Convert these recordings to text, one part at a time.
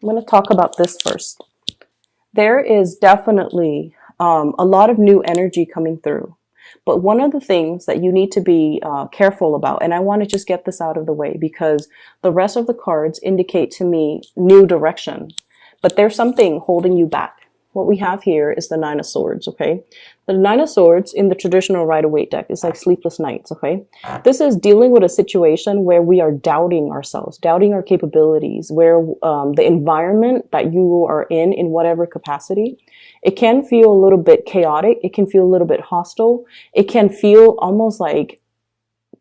I'm going to talk about this first. There is definitely a lot of new energy coming through. But one of the things that you need to be careful about, and I want to just get this out of the way because the rest of the cards indicate to me new direction, but there's something holding you back. What we have here is the Nine of Swords, okay? The Nine of Swords in the traditional Rider-Waite deck is like sleepless nights, okay? This is dealing with a situation where we are doubting ourselves, doubting our capabilities, where the environment that you are in whatever capacity, it can feel a little bit chaotic. It can feel a little bit hostile. It can feel almost like,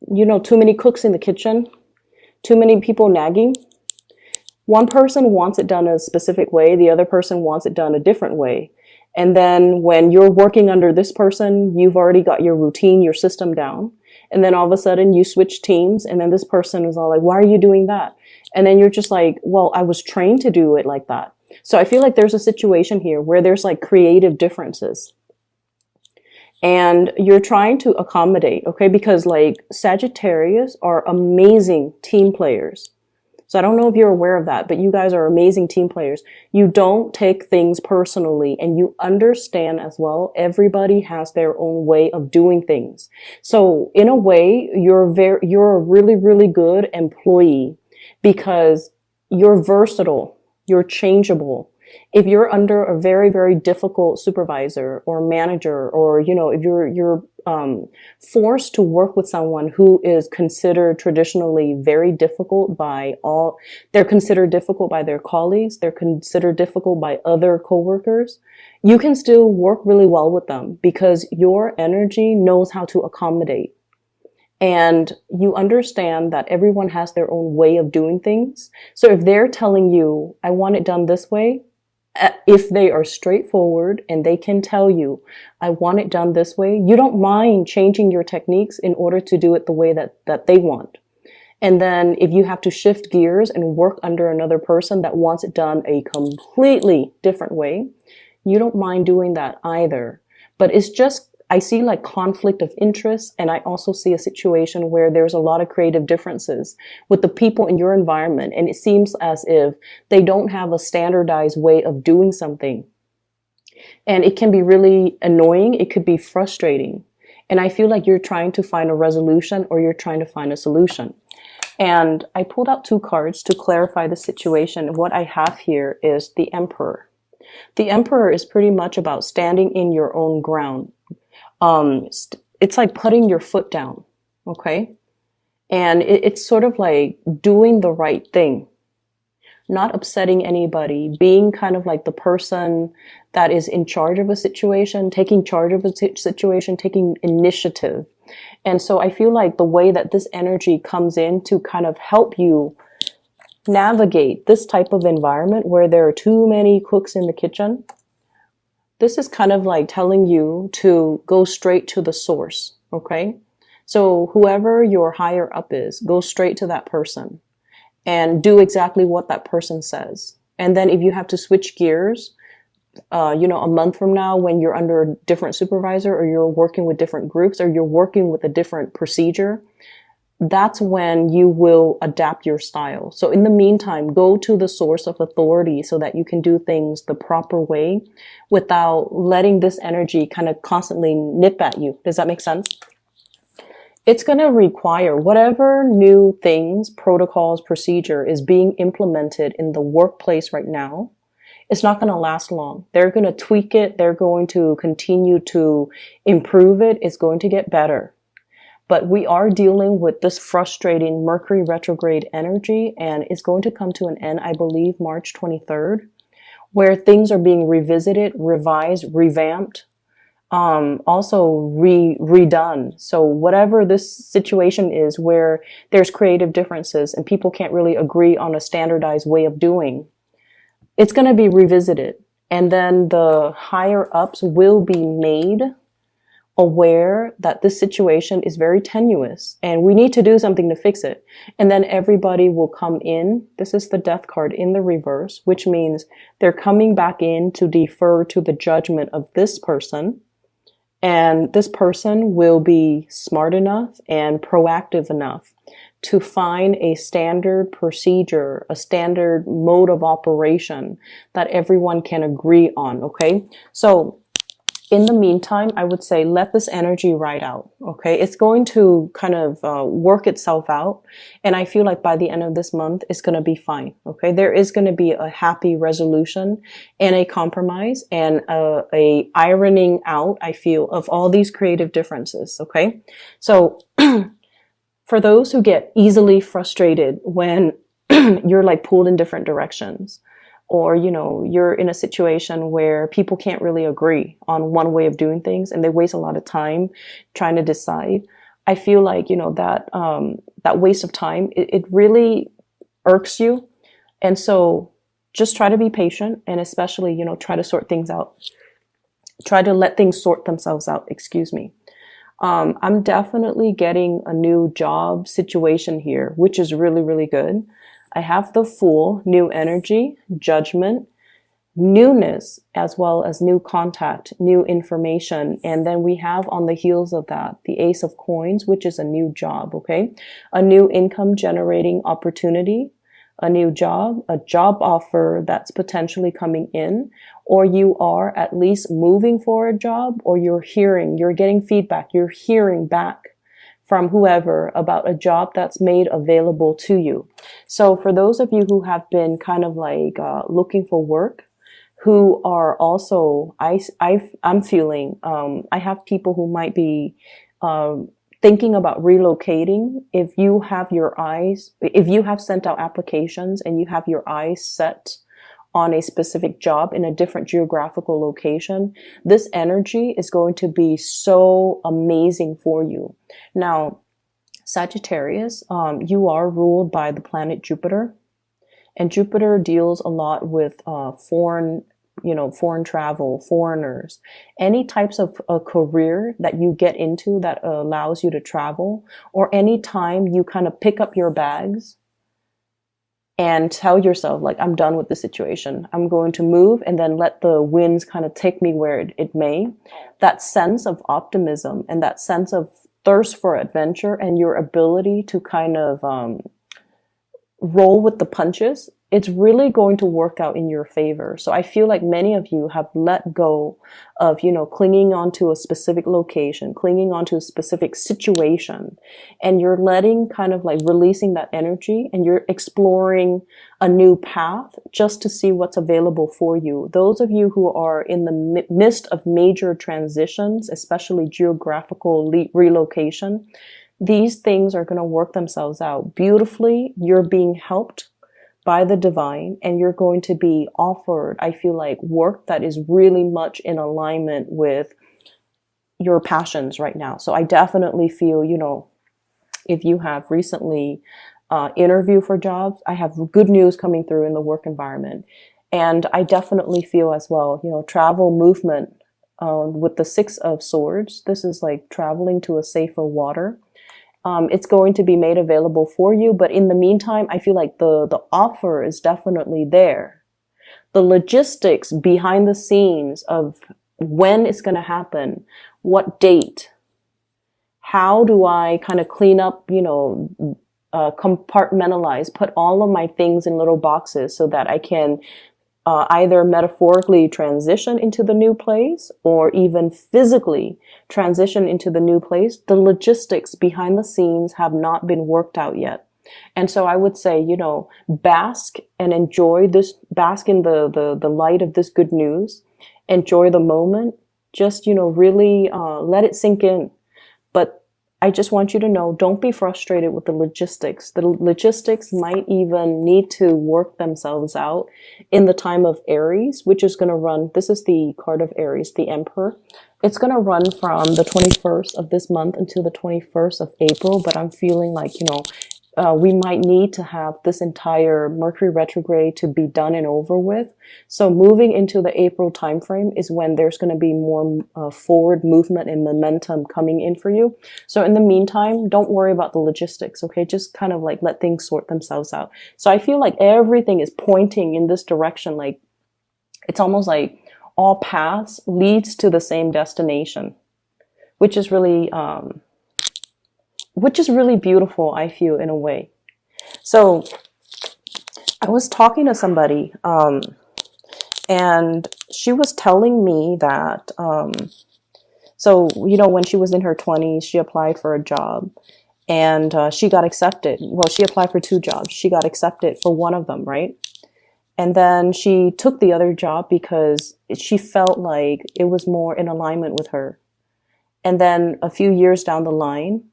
too many cooks in the kitchen, too many people nagging. One person wants it done a specific way. The other person wants it done a different way. And then when you're working under this person, you've already got your routine, your system down. And then all of a sudden you switch teams. And then this person is all like, why are you doing that? And then you're just like, well, I was trained to do it like that. So I feel like there's a situation here where there's like creative differences. And you're trying to accommodate, okay? Because like Sagittarius are amazing team players. So I don't know if you're aware of that, but you guys are amazing team players. You don't take things personally and you understand as well, everybody has their own way of doing things. So in a way, you're a really, really good employee because you're versatile, you're changeable. If you're under a very, very difficult supervisor or manager, or, if you're forced to work with someone who is considered traditionally very difficult they're considered difficult by their colleagues, they're considered difficult by other coworkers, you can still work really well with them because your energy knows how to accommodate. And you understand that everyone has their own way of doing things. So if they're telling you, I want it done this way, if they are straightforward and they can tell you, I want it done this way, you don't mind changing your techniques in order to do it the way that they want. And then if you have to shift gears and work under another person that wants it done a completely different way, you don't mind doing that either. But it's just, I see like conflict of interest, and I also see a situation where there's a lot of creative differences with the people in your environment, and it seems as if they don't have a standardized way of doing something. And it can be really annoying. It could be frustrating. And I feel like you're trying to find a resolution or you're trying to find a solution. And I pulled out two cards to clarify the situation. What I have here is the Emperor. The Emperor is pretty much about standing in your own ground. It's like putting your foot down, okay? And it's sort of like doing the right thing, not upsetting anybody, being kind of like the person that is in charge of a situation, taking charge of a situation, taking initiative. And so I feel like the way that this energy comes in to kind of help you navigate this type of environment where there are too many cooks in the kitchen, this is kind of like telling you to go straight to the source, okay? So whoever your higher up is, go straight to that person and do exactly what that person says. And then if you have to switch gears, a month from now when you're under a different supervisor or you're working with different groups or you're working with a different procedure, that's when you will adapt your style. So in the meantime, go to the source of authority so that you can do things the proper way without letting this energy kind of constantly nip at you. Does that make sense? It's going to require whatever new things, protocols, procedure is being implemented in the workplace right now. It's not going to last long. They're going to tweak it. They're going to continue to improve it. It's going to get better. But we are dealing with this frustrating Mercury retrograde energy, and it's going to come to an end, I believe, March 23rd, where things are being revisited, revised, revamped, also redone. So whatever this situation is where there's creative differences and people can't really agree on a standardized way of doing, it's going to be revisited. And then the higher ups will be made aware that this situation is very tenuous and we need to do something to fix it. And then everybody will come in. This is the Death card in the reverse, which means they're coming back in to defer to the judgment of this person. And this person will be smart enough and proactive enough to find a standard procedure, a standard mode of operation that everyone can agree on, okay? So in the meantime, I would say let this energy ride out, okay? It's going to kind of work itself out. And I feel like by the end of this month, it's going to be fine, okay? There is going to be a happy resolution and a compromise and a ironing out, I feel, of all these creative differences, okay? So for those who get easily frustrated when you're like pulled in different directions, or, you know, you're in a situation where people can't really agree on one way of doing things and they waste a lot of time trying to decide. I feel like, you know, that waste of time, it really irks you. And so just try to be patient and especially, you know, try to sort things out. Try to let things sort themselves out. Excuse me. I'm definitely getting a new job situation here, which is really, really good. I have the Fool, new energy, judgment, newness, as well as new contact, new information. And then we have on the heels of that, the Ace of Coins, which is a new job, okay? A new income generating opportunity, a new job, a job offer that's potentially coming in, or you are at least moving for a job, or you're getting feedback, you're hearing back from whoever about a job that's made available to you. So for those of you who have been kind of like looking for work, who are also, I'm feeling, I have people who might be thinking about relocating. If you have sent out applications and you have your eyes set on a specific job in a different geographical location, this energy is going to be so amazing for you. Now, Sagittarius, you are ruled by the planet Jupiter, and Jupiter deals a lot with foreign travel, foreigners, any types of a career that you get into that allows you to travel, or any time you kind of pick up your bags and tell yourself, like, I'm done with the situation. I'm going to move and then let the winds kind of take me where it may. That sense of optimism and that sense of thirst for adventure and your ability to kind of roll with the punches, it's really going to work out in your favor. So I feel like many of you have let go of, you know, clinging onto a specific location, clinging onto a specific situation, and you're letting kind of like releasing that energy and you're exploring a new path just to see what's available for you. Those of you who are in the midst of major transitions, especially geographical relocation, these things are going to work themselves out beautifully. You're being helped by the divine, and you're going to be offered, I feel like, work that is really much in alignment with your passions right now. So I definitely feel, you know, if you have recently interviewed for jobs, I have good news coming through in the work environment. And I definitely feel as well, you know, travel movement with the Six of Swords. This is like traveling to a safer water. It's going to be made available for you. But in the meantime, I feel like the offer is definitely there. The logistics behind the scenes of when it's going to happen, what date, how do I kind of clean up, you know, compartmentalize, put all of my things in little boxes so that I can either metaphorically transition into the new place or even physically transition into the new place. The logistics behind the scenes have not been worked out yet. And so I would say, you know, bask and enjoy this, bask in the light of this good news, enjoy the moment, just, you know, really let it sink in. But I just want you to know, don't be frustrated with the logistics. The logistics might even need to work themselves out in the time of Aries, which is going to run, this is the card of Aries, the Emperor. It's going to run from the 21st of this month until the 21st of April, but I'm feeling like, you know, we might need to have this entire Mercury retrograde to be done and over with. So moving into the April timeframe is when there's going to be more forward movement and momentum coming in for you. So in the meantime, don't worry about the logistics, okay? Just kind of like let things sort themselves out. So I feel like everything is pointing in this direction. Like it's almost like all paths leads to the same destination. which is really, beautiful, I feel, in a way. So I was talking to somebody, and she was telling me that, so, when she was in her 20s, she applied for a job, and she got accepted. Well, she applied for 2 jobs. She got accepted for one of them, right? And then she took the other job because she felt like it was more in alignment with her. And then a few years down the line,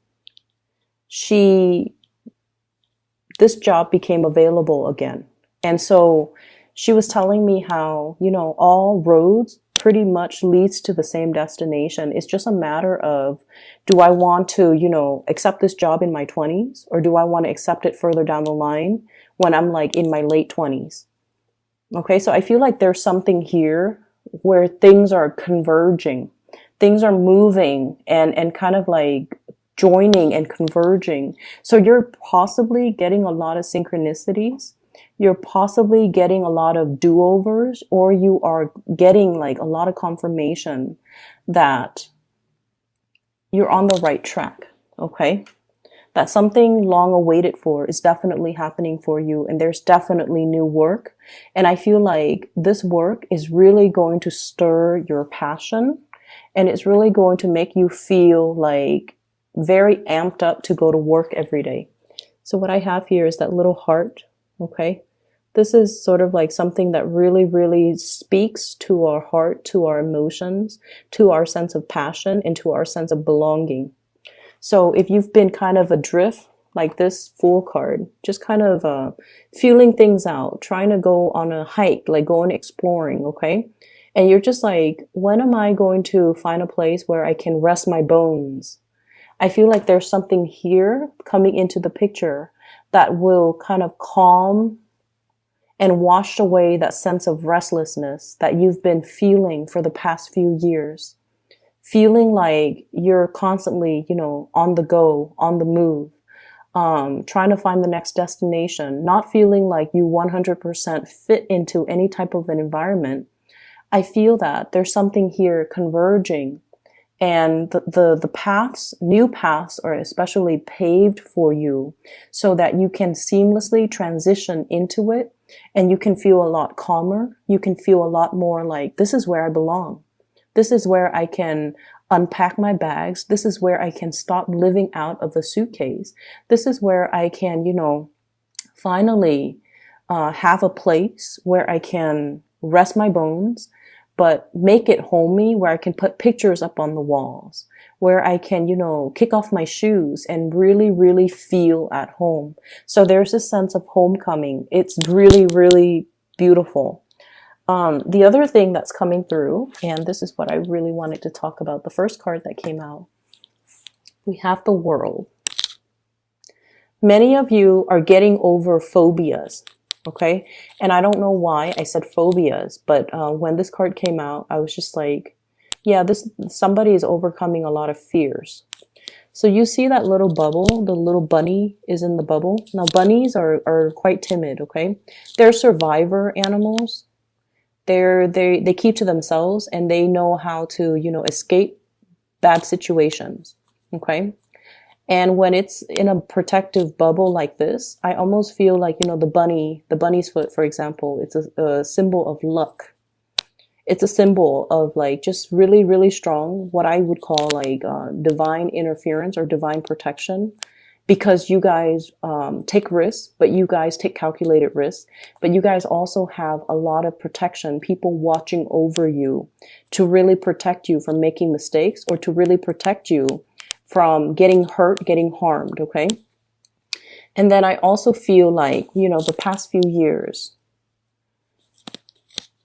this job became available again. And so she was telling me how, all roads pretty much leads to the same destination. It's just a matter of, do I want to, accept this job in my 20s, or do I want to accept it further down the line when I'm like in my late 20s? Okay, so I feel like there's something here where things are converging. Things are moving and kind of like joining and converging. So you're possibly getting a lot of synchronicities. You're possibly getting a lot of do-overs, or you are getting like a lot of confirmation that you're on the right track. Okay? That something long awaited for is definitely happening for you, and there's definitely new work. And I feel like this work is really going to stir your passion, and it's really going to make you feel like very amped up to go to work every day. So what I have here is that little heart. Okay. This is sort of like something that really, really speaks to our heart, to our emotions, to our sense of passion, and to our sense of belonging. So if you've been kind of adrift, like this Fool card, just kind of feeling things out, trying to go on a hike, like going exploring, okay? And you're just like, when am I going to find a place where I can rest my bones? I feel like there's something here coming into the picture that will kind of calm and wash away that sense of restlessness that you've been feeling for the past few years. Feeling like you're constantly, on the go, on the move, trying to find the next destination, not feeling like you 100% fit into any type of an environment. I feel that there's something here converging, and the paths, new paths, are especially paved for you so that you can seamlessly transition into it, and you can feel a lot calmer. You can feel a lot more like, this is where I belong. This is where I can unpack my bags. This is where I can stop living out of the suitcase. This is where I can, finally have a place where I can rest my bones, but make it homey, where I can put pictures up on the walls, where I can, kick off my shoes and really, really feel at home. So there's this sense of homecoming. It's really, really beautiful. The other thing that's coming through, and this is what I really wanted to talk about, the first card that came out, we have the World. Many of you are getting over phobias, okay? And I don't know why I said phobias, but when this card came out, I was just like, yeah, somebody is overcoming a lot of fears. So you see that little bubble, the little bunny is in the bubble. Now bunnies are quite timid, okay? They're survivor animals. They keep to themselves, and they know how to, escape bad situations. Okay. And when it's in a protective bubble like this, I almost feel like, the bunny's foot, for example, it's a symbol of luck. It's a symbol of like just really, really strong, what I would call like divine interference or divine protection. Because you guys take risks, but you guys take calculated risks, but you guys also have a lot of protection, people watching over you to really protect you from making mistakes, or to really protect you from getting hurt, getting harmed, okay? And then I also feel like, the past few years,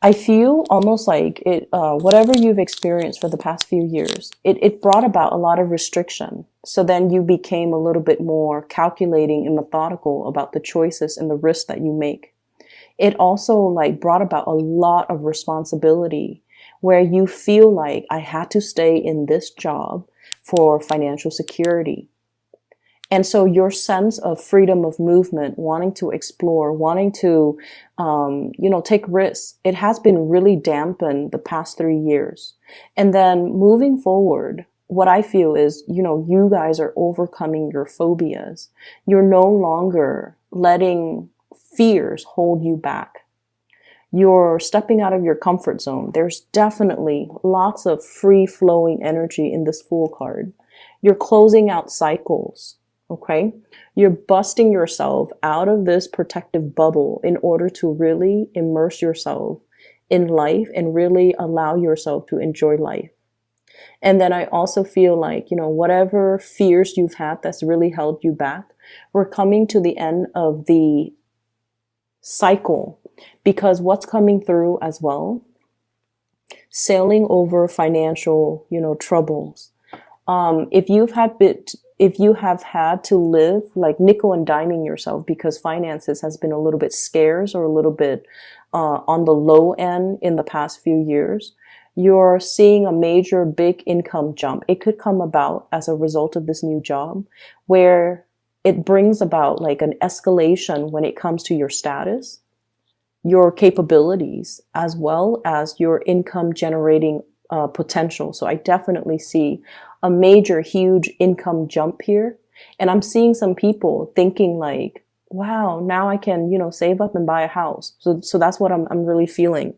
I feel almost like it, whatever you've experienced for the past few years, it brought about a lot of restriction. So then you became a little bit more calculating and methodical about the choices and the risks that you make. It also like brought about a lot of responsibility, where you feel like, I had to stay in this job for financial security. And so your sense of freedom of movement, wanting to explore, wanting to, take risks, it has been really dampened the past 3 years. And then moving forward, what I feel is, you guys are overcoming your phobias. You're no longer letting fears hold you back. You're stepping out of your comfort zone. There's definitely lots of free flowing energy in this Fool card. You're closing out cycles. Okay. You're busting yourself out of this protective bubble in order to really immerse yourself in life and really allow yourself to enjoy life. And then I also feel like, whatever fears you've had that's really held you back, we're coming to the end of the cycle, because what's coming through as well, sailing over financial, troubles. If you have had to live like nickel and diming yourself because finances has been a little bit scarce or a little bit on the low end in the past few years, you're seeing a major big income jump. It could come about as a result of this new job where it brings about like an escalation when it comes to your status, your capabilities, as well as your income generating potential. So I definitely see a major, huge income jump here. And I'm seeing some people thinking like, wow, now I can, save up and buy a house. So that's what I'm really feeling.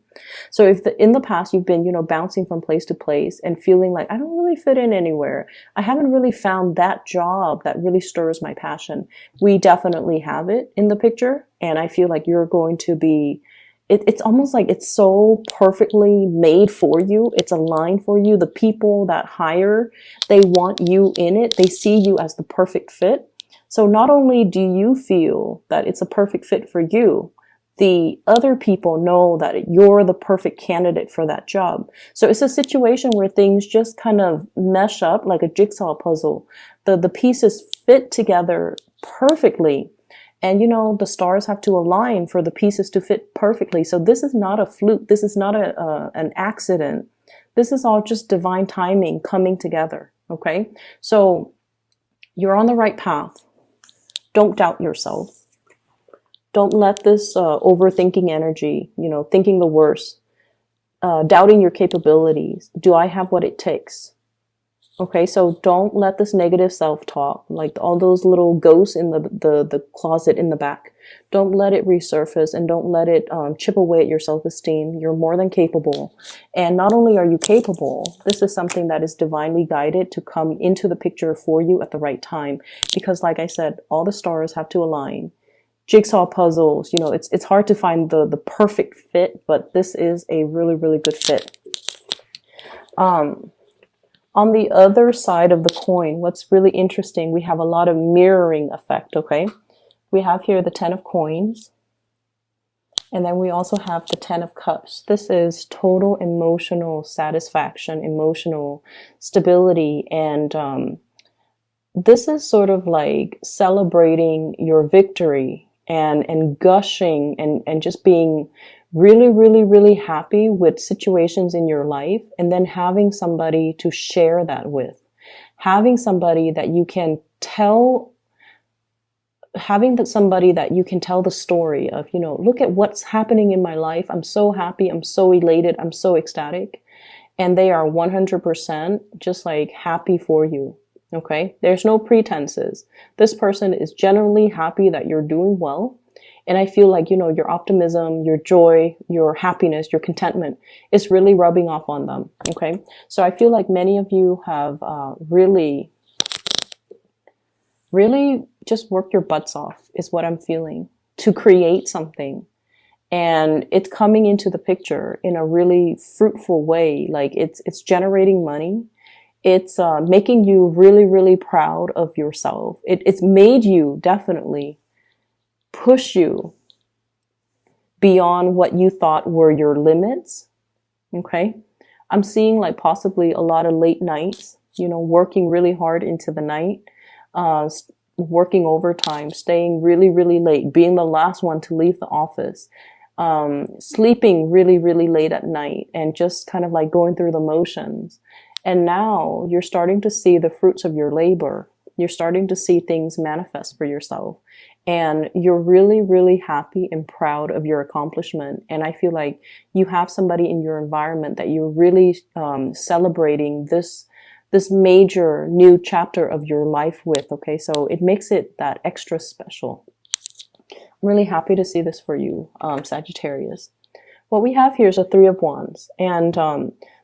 So if in the past you've been, bouncing from place to place and feeling like I don't really fit in anywhere, I haven't really found that job that really stirs my passion, we definitely have it in the picture. And I feel like you're going to be, it's almost like it's so perfectly made for you. It's aligned for you. The people that hire, they want you in it. They see you as the perfect fit. So not only do you feel that it's a perfect fit for you, the other people know that you're the perfect candidate for that job. So it's a situation where things just kind of mesh up like a jigsaw puzzle. The pieces fit together perfectly. And, the stars have to align for the pieces to fit perfectly. So this is not a fluke. This is not an accident. This is all just divine timing coming together. Okay. So you're on the right path. Don't doubt yourself. Don't let this overthinking energy, thinking the worst, doubting your capabilities. Do I have what it takes? Okay, so don't let this negative self-talk, like all those little ghosts in the closet in the back, don't let it resurface, and don't let it chip away at your self-esteem. You're more than capable. And not only are you capable, this is something that is divinely guided to come into the picture for you at the right time. Because like I said, all the stars have to align. Jigsaw puzzles, it's hard to find the perfect fit, but this is a really, really good fit. On the other side of the coin, what's really interesting, we have a lot of mirroring effect, okay? We have here the 10 of coins, and then we also have the 10 of cups. This is total emotional satisfaction, emotional stability, and this is sort of like celebrating your victory and gushing and just being really, really, really happy with situations in your life, and then having somebody to share that with, having somebody that you can tell, somebody that you can tell the story of, look at what's happening in my life. I'm so happy. I'm so elated. I'm so ecstatic. And they are 100% just like happy for you. Okay. There's no pretenses. This person is genuinely happy that you're doing well. And I feel like, your optimism, your joy, your happiness, your contentment is really rubbing off on them. Okay. So I feel like many of you have really just worked your butts off is what I'm feeling to create something. And it's coming into the picture in a really fruitful way. Like it's generating money. It's making you really, really proud of yourself. It's made you definitely push you beyond what you thought were your limits. Okay. I'm seeing like possibly a lot of late nights, working really hard into the night, working overtime, staying really, really late, being the last one to leave the office, sleeping really, really late at night, and just kind of like going through the motions. And now you're starting to see the fruits of your labor. You're starting to see things manifest for yourself. And you're really, really happy and proud of your accomplishment. And I feel like you have somebody in your environment that you're really celebrating this this major new chapter of your life with, okay? So it makes it that extra special. I'm really happy to see this for you, Sagittarius. What we have here is a Three of Wands, and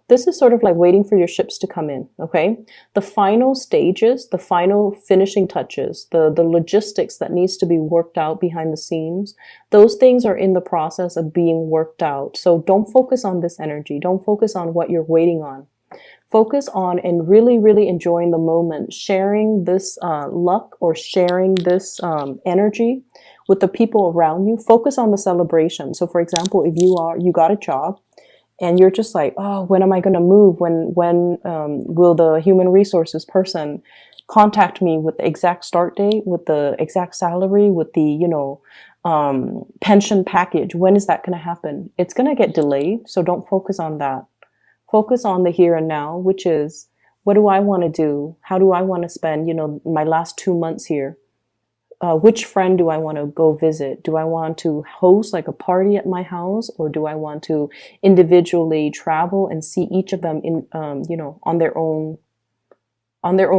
this is sort of like waiting for your ships to come in, okay? The final stages, the final finishing touches, the logistics that needs to be worked out behind the scenes, those things are in the process of being worked out. So don't focus on this energy. Don't focus on what you're waiting on. Focus on and really, really enjoying the moment, sharing this luck or sharing this energy with the people around you. Focus on the celebration. So for example, if you got a job, and you're just like, oh, when am I going to move? When will the human resources person contact me with the exact start date, with the exact salary, with the, you know, pension package? When is that going to happen? It's going to get delayed. So don't focus on that. Focus on the here and now, which is, what do I want to do? How do I want to spend, you know, my last 2 months here? Which friend do I want to go visit? Do I want to host like a party at my house, or do I want to individually travel and see each of them in, you know, on their own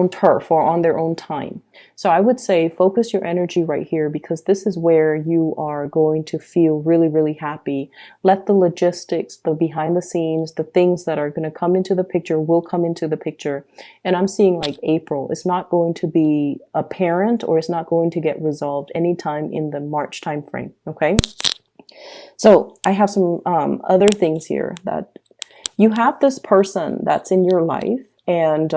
turf or on their own time? So I would say focus your energy right here, because this is where you are going to feel really, really happy. Let the logistics, the behind the scenes, the things that are going to come into the picture will come into the picture. And I'm seeing like April. It's not going to be apparent, or it's not going to get resolved anytime in the March time frame. Okay. So I have some other things here, that you have this person that's in your life, and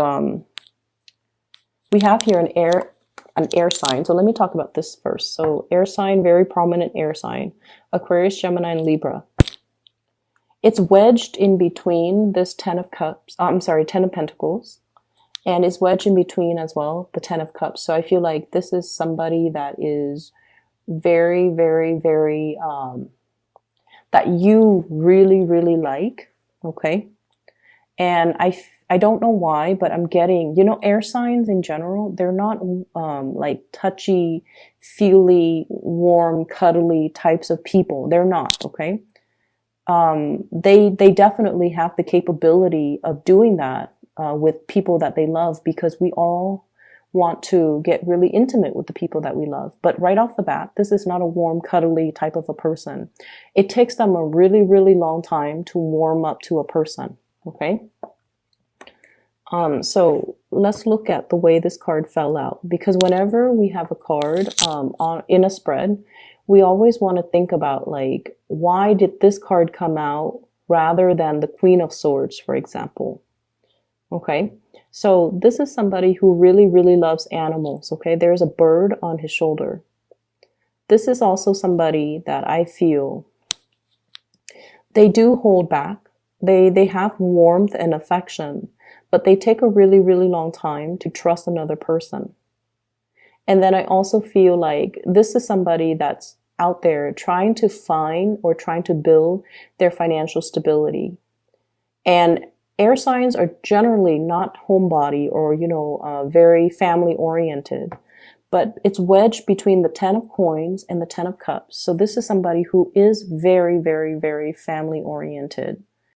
we have here an air sign. So let me talk about this first. So air sign, very prominent air sign, Aquarius, Gemini, and Libra. It's wedged in between this Ten of Pentacles, and it's wedged in between as well, the Ten of Cups. So I feel like this is somebody that is very, very, very, that you really, really like, okay? And I don't know why, but I'm getting, you know, air signs in general, they're not like touchy, feely, warm, cuddly types of people. They're not, okay? They definitely have the capability of doing that with people that they love, because we all want to get really intimate with the people that we love. But right off the bat, this is not a warm, cuddly type of a person. It takes them a really, really long time to warm up to a person, okay? So let's look at the way this card fell out, because whenever we have a card in a spread, we always want to think about, like, why did this card come out rather than the Queen of Swords, for example? Okay, so this is somebody who really, really loves animals. Okay, there's a bird on his shoulder. This is also somebody that I feel they do hold back. They have warmth and affection, but they take a really, really long time to trust another person. And then I also feel like this is somebody that's out there trying to find or trying to build their financial stability. And air signs are generally not homebody or, you know, very family oriented, but it's wedged between the Ten of Coins and the Ten of Cups. So this is somebody who is very, very, very family oriented.